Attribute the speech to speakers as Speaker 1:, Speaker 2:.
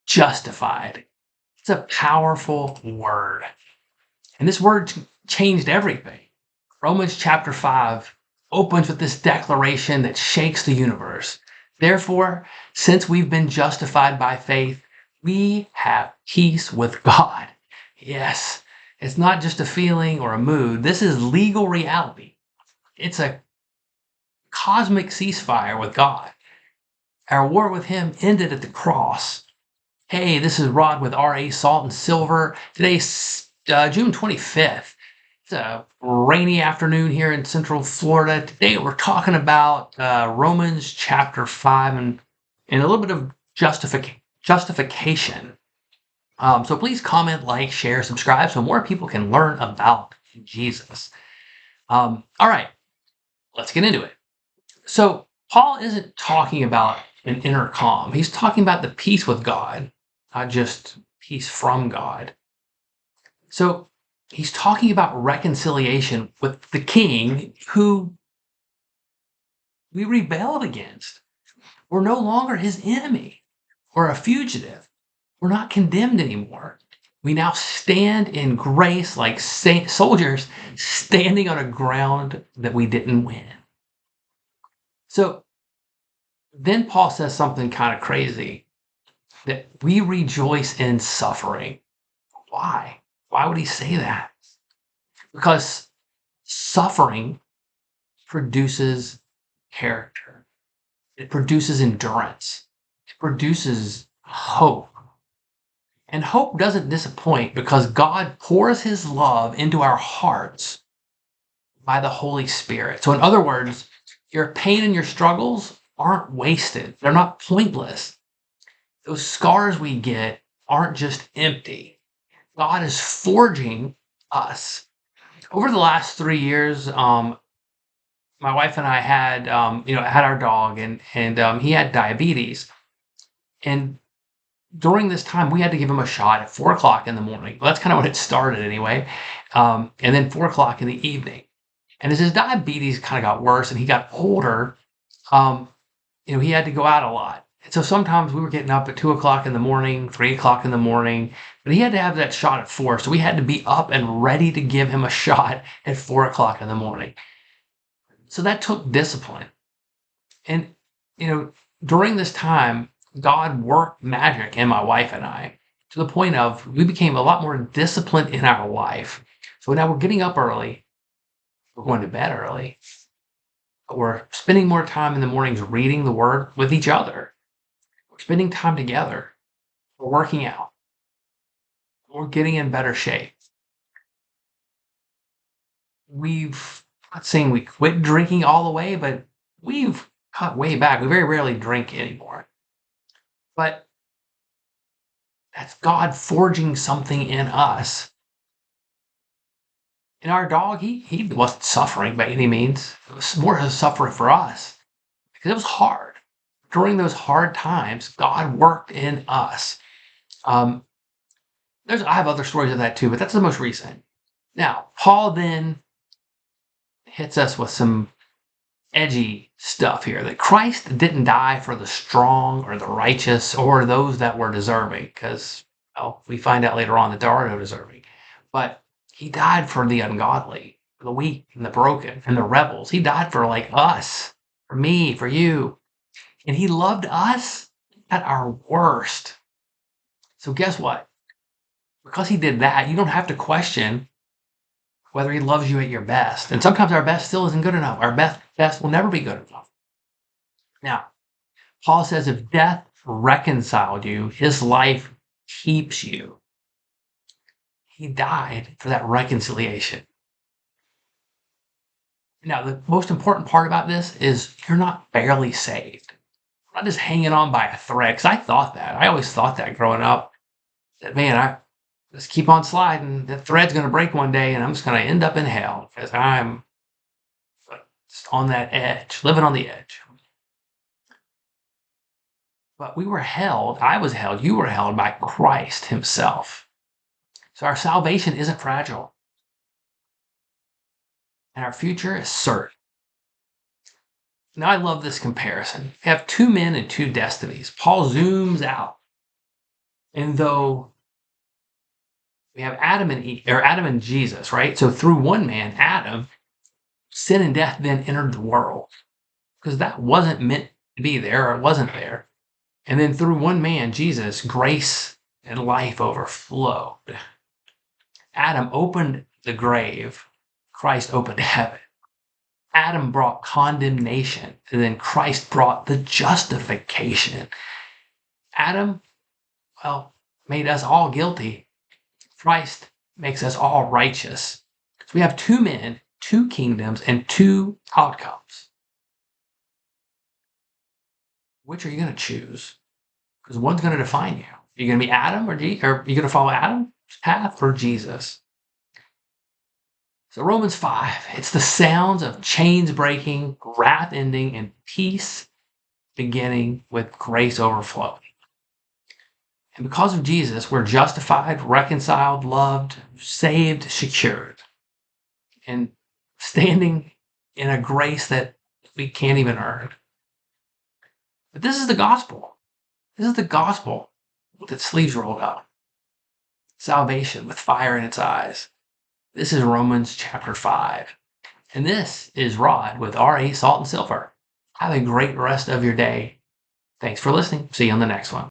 Speaker 1: justified. It's a powerful word. And this word changed everything. Romans chapter 5 opens with this declaration that shakes the universe. Therefore, since we've been justified by faith, we have peace with God. Yes, it's not just a feeling or a mood. This is legal reality. It's a cosmic ceasefire with God. Our war with Him ended at the cross. Hey, this is Rod with RA Salt and Silver. Today's June 25th. It's a rainy afternoon here in Central Florida. Today we're talking about Romans chapter 5 and a little bit of justification. So please comment, like, share, subscribe so more people can learn about Jesus. All right, let's get into it. So Paul isn't talking about an inner calm. He's talking about the peace with God, not just peace from God. So he's talking about reconciliation with the king who we rebelled against. We're no longer his enemy or a fugitive. We're not condemned anymore. We now stand in grace like soldiers standing on a ground that we didn't win. So then Paul says something kind of crazy, that we rejoice in suffering. Why? Why would he say that? Because suffering produces character. It produces endurance. It produces hope. And hope doesn't disappoint because God pours his love into our hearts by the Holy Spirit. So in other words, your pain and your struggles aren't wasted. They're not pointless. Those scars we get aren't just empty. God is forging us. Over the last 3 years, my wife and I had our dog, and he had diabetes. And during this time, we had to give him a shot at 4 o'clock in the morning. Well, that's kind of when it started anyway. And then 4 o'clock in the evening. And as his diabetes kind of got worse and he got older, he had to go out a lot. And so sometimes we were getting up at 2 o'clock in the morning, 3 o'clock in the morning, but he had to have that shot at 4. So we had to be up and ready to give him a shot at 4 o'clock in the morning. So that took discipline. And, during this time, God worked magic in my wife and I to the point of we became a lot more disciplined in our life. So now we're getting up early. We're going to bed early. We're spending more time in the mornings reading the word with each other. We're spending time together. We're working out. We're getting in better shape. I'm not saying we quit drinking all the way, but we've cut way back. We very rarely drink anymore. But that's God forging something in us. And our dog, he wasn't suffering by any means. It was more a suffering for us because it was hard. During those hard times, God worked in us. I have other stories of that too, but that's the most recent. Now, Paul then hits us with some edgy stuff here, that Christ didn't die for the strong or the righteous or those that were deserving, because we find out later on that there are no deserving. But he died for the ungodly, for the weak and the broken and the rebels. He died for like us, for me, for you. And he loved us at our worst. So guess what? Because he did that, you don't have to question whether he loves you at your best. And sometimes our best still isn't good enough. Our best will never be good enough. Now, Paul says if death reconciled you, his life keeps you. He died for that reconciliation. Now, the most important part about this is you're not barely saved. You're not just hanging on by a thread. Because I thought that. I always thought that growing up. That, man, I just keep on sliding. The thread's going to break one day, and I'm just going to end up in hell because I'm just on that edge, living on the edge. But I was held, you were held by Christ himself. So our salvation isn't fragile. And our future is certain. Now I love this comparison. We have two men and two destinies. Paul zooms out. And though we have Adam and Eve, or Adam and Jesus, right? So through one man, Adam, sin and death then entered the world because that wasn't meant to be there, or it wasn't there. And then through one man, Jesus, grace and life overflowed. Adam opened the grave, Christ opened heaven. Adam brought condemnation, and then Christ brought the justification. Adam, well, made us all guilty. Christ makes us all righteous. So we have two men, two kingdoms, and two outcomes. Which are you going to choose? Because one's going to define you. Are you going to be Adam or are you going to follow Adam's path or Jesus? So Romans 5, it's the sounds of chains breaking, wrath ending, and peace beginning with grace overflowing. And because of Jesus, we're justified, reconciled, loved, saved, secured, and standing in a grace that we can't even earn. But this is the gospel. This is the gospel with its sleeves rolled up. Salvation with fire in its eyes. This is Romans chapter 5. And this is Rod with RA Salt and Silver. Have a great rest of your day. Thanks for listening. See you on the next one.